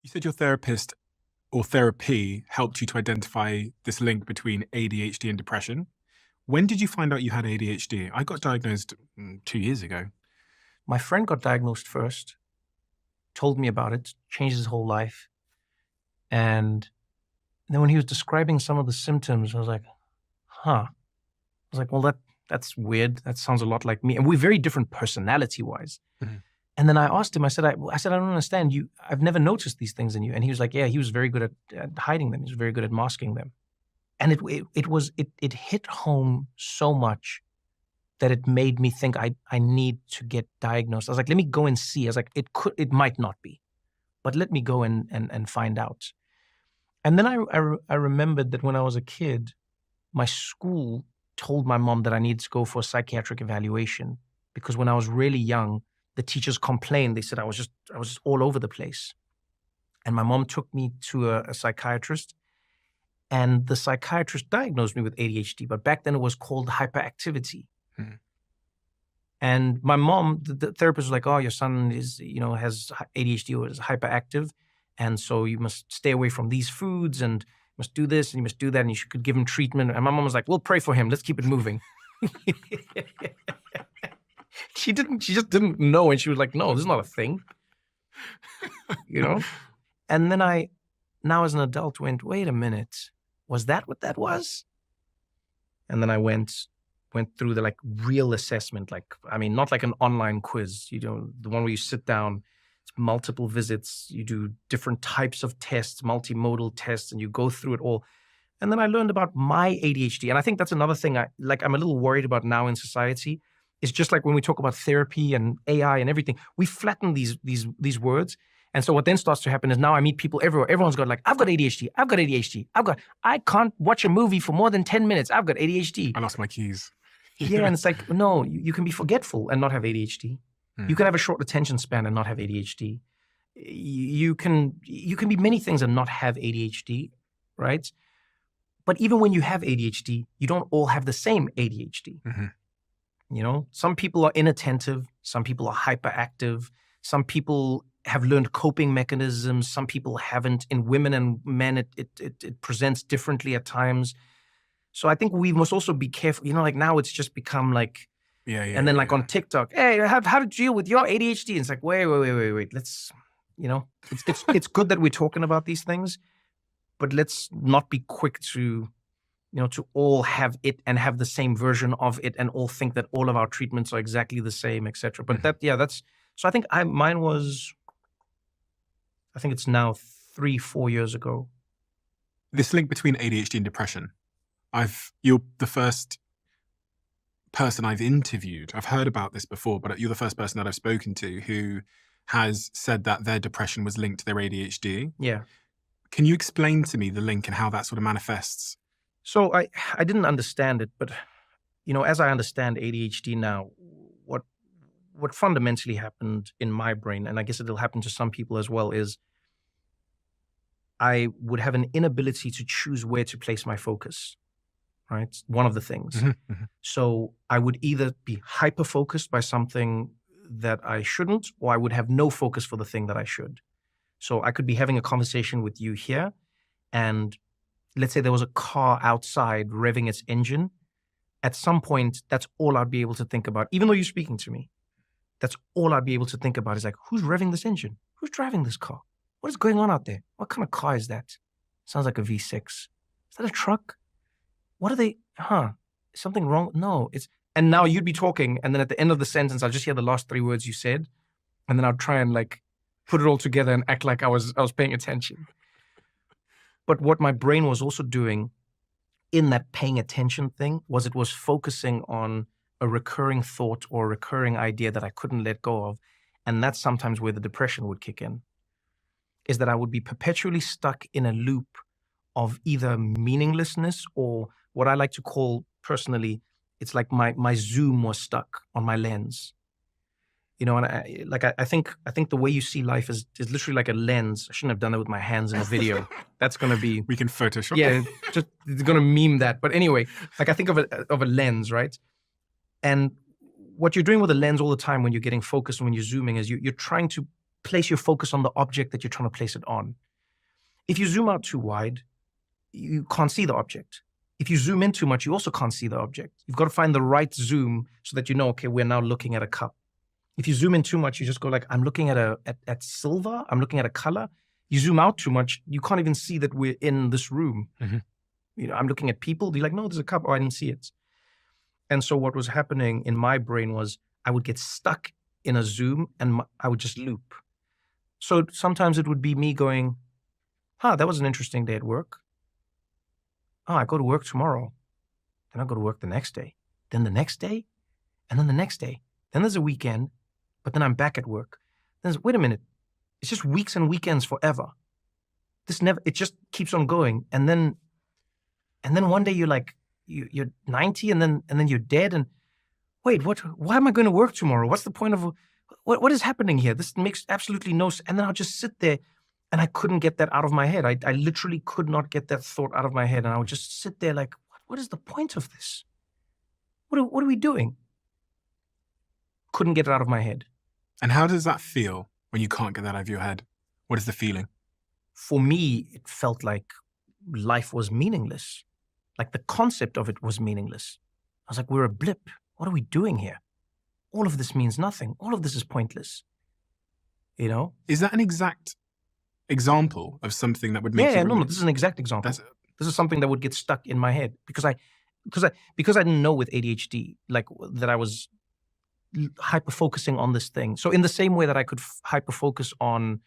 You said your therapist or therapy helped you to identify this link between ADHD and depression. When did you find out you had ADHD? I got diagnosed 2 years ago. My friend got diagnosed first, told me about it, changed his whole life. And then when he was describing some of the symptoms, I was like, huh. I was like, well, that's weird. That sounds a lot like me. And we're very different personality-wise. Mhm. And then I asked him, I said, I don't understand you. I've never noticed these things in you. And he was like, yeah, he was very good at hiding them. He was very good at masking them. And it hit home so much that it made me think I need to get diagnosed. I was like, let me go and see. I was like, it might not be, but let me go and find out. And then I remembered that when I was a kid, my school told my mom that I needed to go for a psychiatric evaluation because when I was really young, the teachers complained. They said I was just all over the place. And my mom took me to a psychiatrist, and the psychiatrist diagnosed me with ADHD, but back then it was called hyperactivity. Hmm. And my mom, the therapist was like, oh, your son has ADHD or is hyperactive. And so you must stay away from these foods and you must do this and you must do that. And you could give him treatment. And my mom was like, we'll pray for him. Let's keep it moving. She just didn't know. And she was like, no, this is not a thing. And then now as an adult went, wait a minute, was that what that was? And then I went through the real assessment, not like an online quiz, the one where you sit down, it's multiple visits, you do different types of tests, multimodal tests, and you go through it all. And then I learned about my ADHD. And I think that's another thing I'm a little worried about now in society. It's just like when we talk about therapy and AI and everything, we flatten these words. And so what then starts to happen is now I meet people everywhere. Everyone's got I've got ADHD. I've got ADHD. I can't watch a movie for more than 10 minutes. I've got ADHD. I lost my keys. Yeah, and it's like, no, you can be forgetful and not have ADHD. You can have a short attention span and not have ADHD. You can be many things and not have ADHD, right? But even when you have ADHD, you don't all have the same ADHD. Mm-hmm. Some people are inattentive. Some people are hyperactive. Some people have learned coping mechanisms. Some people haven't. In women and men, it presents differently at times. So I think we must also be careful. Now it's just become yeah. And then on TikTok, hey, how to deal with your ADHD? And it's like, wait. Let's, it's good that we're talking about these things, but let's not be quick to all have it and have the same version of it and all think that all of our treatments are exactly the same, etc. But so I think mine was, I think it's now 3-4 years ago. This link between ADHD and depression. You're the first person I've interviewed. I've heard about this before, but you're the first person that I've spoken to who has said that their depression was linked to their ADHD. Yeah. Can you explain to me the link and how that sort of manifests? So I didn't understand it, but as I understand ADHD now, what fundamentally happened in my brain, and I guess it'll happen to some people as well, is I would have an inability to choose where to place my focus. Right? One of the things. Mm-hmm. So I would either be hyper-focused by something that I shouldn't, or I would have no focus for the thing that I should. So I could be having a conversation with you here, and let's say there was a car outside revving its engine. At some point, that's all I'd be able to think about. Even though you're speaking to me, that's all I'd be able to think about is who's revving this engine? Who's driving this car? What is going on out there? What kind of car is that? Sounds like a V6. Is that a truck? What are they? Is something wrong? No, and now you'd be talking, and then at the end of the sentence, I'll just hear the last 3 words you said, and then I'll try and put it all together and act like I was paying attention. But what my brain was also doing in that paying attention thing was it was focusing on a recurring thought or a recurring idea that I couldn't let go of, and that's sometimes where the depression would kick in, is that I would be perpetually stuck in a loop of either meaninglessness or what I like to call personally, it's like my zoom was stuck on my lens. And I think the way you see life is literally like a lens. I shouldn't have done that with my hands in a video. That's going to be... We can Photoshop. Yeah, just going to meme that. But anyway, I think of a lens, right? And what you're doing with a lens all the time when you're getting focused and when you're zooming is you're trying to place your focus on the object that you're trying to place it on. If you zoom out too wide, you can't see the object. If you zoom in too much, you also can't see the object. You've got to find the right zoom so that you know, okay, we're now looking at a cup. If you zoom in too much, you just go like, I'm looking at silver, I'm looking at a color. You zoom out too much, you can't even see that we're in this room. Mm-hmm. I'm looking at people, you're like, no, there's a cup, oh, I didn't see it. And so what was happening in my brain was I would get stuck in a zoom and I would just loop. So sometimes it would be me going, that was an interesting day at work. I go to work tomorrow. Then I go to work the next day. Then the next day. And then the next day. Then there's a weekend. But then I'm back at work. Then wait a minute. It's just weeks and weekends forever. It just keeps on going. And then one day you're like, you're 90 and then you're dead. And wait, why am I going to work tomorrow? What's the point of, what is happening here? This makes absolutely no sense. And then I'll just sit there. And I couldn't get that out of my head. I literally could not get that thought out of my head. And I would just sit there like, what is the point of this? What are we doing? Couldn't get it out of my head. And how does that feel when you can't get that out of your head? What is the feeling? For me, it felt like life was meaningless. Like the concept of it was meaningless. I was like, we're a blip. What are we doing here? All of this means nothing. All of this is pointless. You know? Is that an exact example of something that would make you no, this is an exact example. This is something that would get stuck in my head because I didn't know with ADHD like that I was hyper focusing on this thing. So in the same way that I could hyper focus on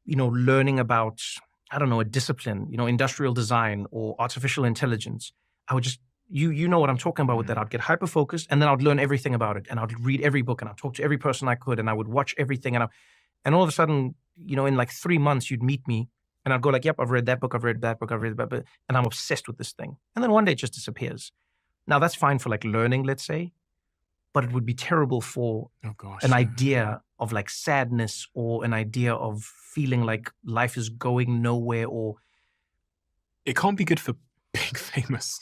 learning about, I don't know, a discipline, industrial design or artificial intelligence, I would just you know what I'm talking about with that. I'd get hyper focused and then I'd learn everything about it and I'd read every book and I'd talk to every person I could and I would watch everything and all of a sudden, in like 3 months, you'd meet me and I'd go like, yep, I've read that book, I've read that book, I've read that book, and I'm obsessed with this thing. And then one day it just disappears. Now that's fine for like learning, let's say, but it would be terrible for an idea of like sadness or an idea of feeling like life is going nowhere or... It can't be good for being famous.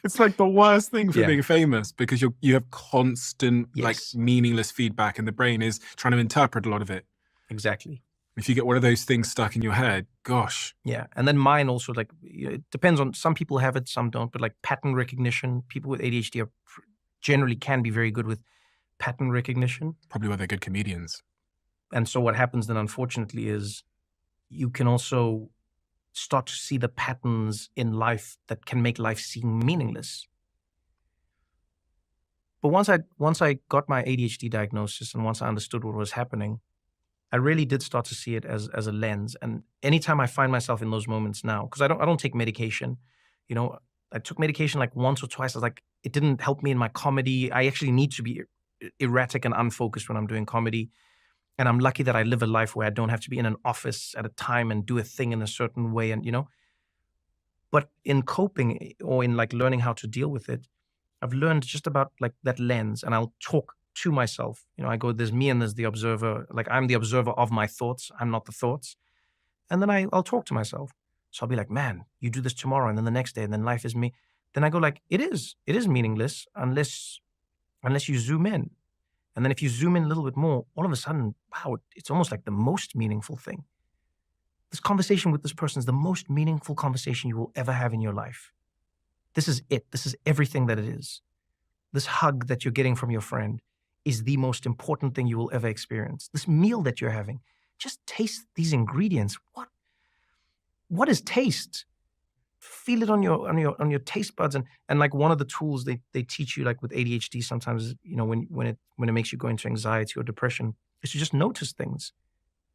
It's like the worst thing for being famous because you have constant like meaningless feedback and the brain is trying to interpret a lot of it. Exactly. If you get one of those things stuck in your head, gosh. Yeah. And then mine also, like, it depends on, some people have it, some don't, but like pattern recognition, people with ADHD generally can be very good with pattern recognition. Probably why they're good comedians. And so what happens then, unfortunately, is you can also start to see the patterns in life that can make life seem meaningless. But once I got my ADHD diagnosis and once I understood what was happening, I really did start to see it as a lens. And anytime I find myself in those moments now, because I don't take medication, I took medication like once or twice. I was like, it didn't help me in my comedy. I actually need to be erratic and unfocused when I'm doing comedy. And I'm lucky that I live a life where I don't have to be in an office at a time and do a thing in a certain way. And, but in coping or in like learning how to deal with it, I've learned just about like that lens, and I'll talk to myself. I go, there's me and there's the observer. Like I'm the observer of my thoughts. I'm not the thoughts. And then I'll talk to myself. So I'll be like, man, you do this tomorrow. And then the next day, and then life is me. Then I go like, it is meaningless unless you zoom in. And then if you zoom in a little bit more, all of a sudden, wow, it's almost like the most meaningful thing. This conversation with this person is the most meaningful conversation you will ever have in your life. This is it. This is everything that it is. This hug that you're getting from your friend is the most important thing you will ever experience. This meal that you're having, just taste these ingredients. What is taste? Feel it on your taste buds, and like one of the tools they teach you like with ADHD sometimes, when it makes you go into anxiety or depression, is to just notice things,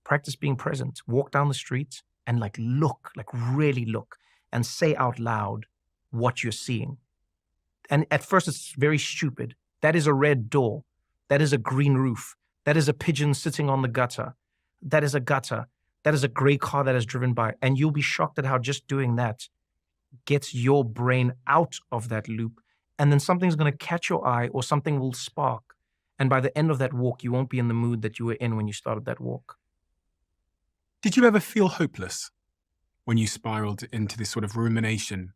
practice being present, walk down the street and like look, like really look, and say out loud what you're seeing. And at first it's very stupid. That is a red door. That is a green roof. That is a pigeon sitting on the gutter. That is a gutter. That is a gray car that is driven by. And you'll be shocked at how just doing that gets your brain out of that loop. And then something's going to catch your eye or something will spark. And by the end of that walk, you won't be in the mood that you were in when you started that walk. Did you ever feel hopeless when you spiraled into this sort of rumination?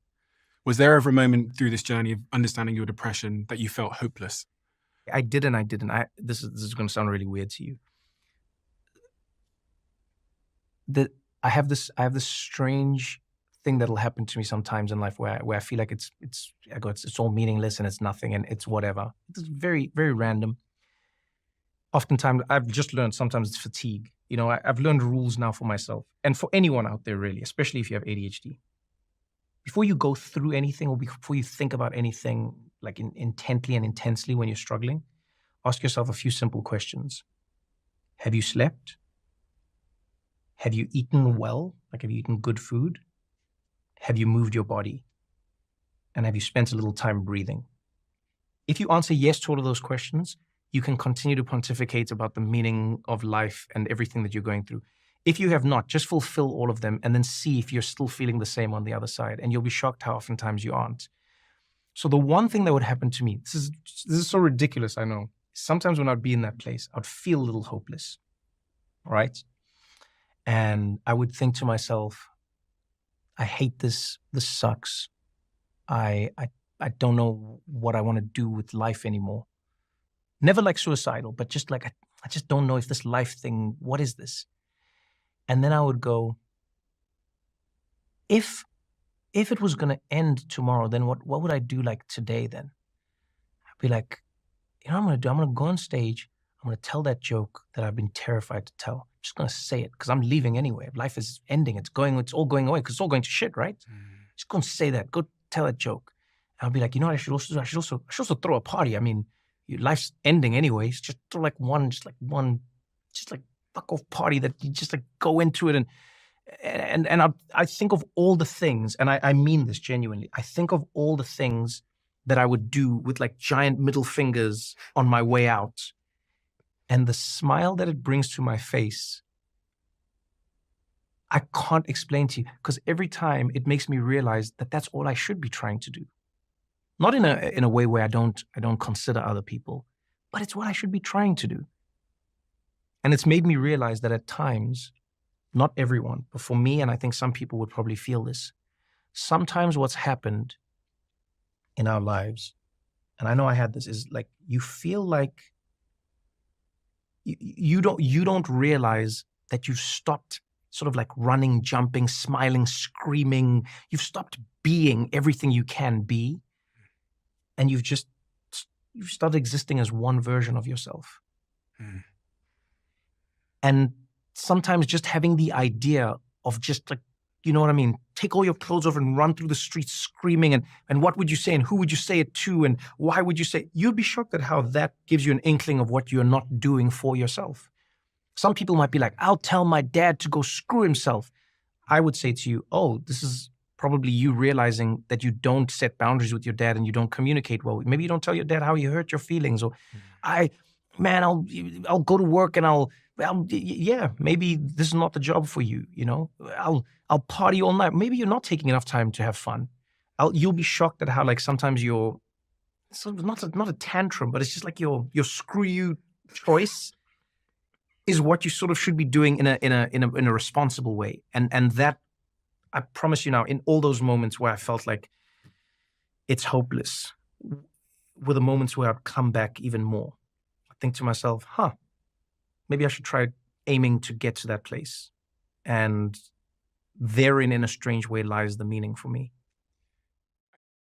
Was there ever a moment through this journey of understanding your depression that you felt hopeless? I did and I didn't. This is going to sound really weird to you. I have this strange thing that'll happen to me sometimes in life where I feel like it's all meaningless and it's nothing and it's whatever. It's very, very random. Oftentimes, I've just learned sometimes it's fatigue. I've learned rules now for myself and for anyone out there, really, especially if you have ADHD. Before you go through anything or before you think about anything like intently and intensely when you're struggling, ask yourself a few simple questions. Have you slept? Have you eaten well? Like, have you eaten good food? Have you moved your body? And have you spent a little time breathing? If you answer yes to all of those questions, you can continue to pontificate about the meaning of life and everything that you're going through. If you have not, just fulfill all of them and then see if you're still feeling the same on the other side. And you'll be shocked how oftentimes you aren't. So the one thing that would happen to me, this is so ridiculous, I know. Sometimes when I'd be in that place, I'd feel a little hopeless, right? And I would think to myself, I hate this. This sucks. I don't know what I want to do with life anymore. Never like suicidal, but just like, I just don't know if this life thing, what is this? And then I would go, if it was going to end tomorrow, then what would I do like today then? I'd be like, what I'm going to do? I'm going to go on stage. I'm going to tell that joke that I've been terrified to tell. I'm just going to say it because I'm leaving anyway. Life is ending. It's all going away because it's all going to shit, right? Just go and say that. Go tell that joke. And I'll be like, what I should also do? I should also throw a party. I mean, life's ending anyways. Just throw one fuck off party that you just like go into it and I think of all the things, and I mean this genuinely. I think of all the things that I would do with like giant middle fingers on my way out. And the smile that it brings to my face, I can't explain to you, because every time it makes me realize that that's all I should be trying to do. Not in a way where I don't consider other people, but it's what I should be trying to do. And it's made me realize that at times, not everyone, but for me, and I think some people would probably feel this, sometimes what's happened in our lives, and I know I had this, is like you feel like you don't realize that you've stopped sort of like running, jumping, smiling, screaming. You've stopped being everything you can be. And you've started existing as one version of yourself. And sometimes just having the idea of just like, you know what I mean? Take all your clothes off and run through the streets screaming. And what would you say? And who would you say it to? And why would you say it? You'd be shocked at how that gives you an inkling of what you're not doing for yourself. Some people might be like, I'll tell my dad to go screw himself. I would say to you, oh, this is probably you realizing that you don't set boundaries with your dad and you don't communicate well. Maybe you don't tell your dad how you hurt your feelings, or I'll go to work and yeah, maybe this is not the job for you. I'll party all night. Maybe you're not taking enough time to have fun. You'll be shocked at how like sometimes you're sort of not a tantrum, but it's just like your screw you choice is what you sort of should be doing in a responsible way. And that, I promise you now, in all those moments where I felt like it's hopeless, were the moments where I'd come back even more. I think to myself, maybe I should try aiming to get to that place. And therein, in a strange way, lies the meaning for me.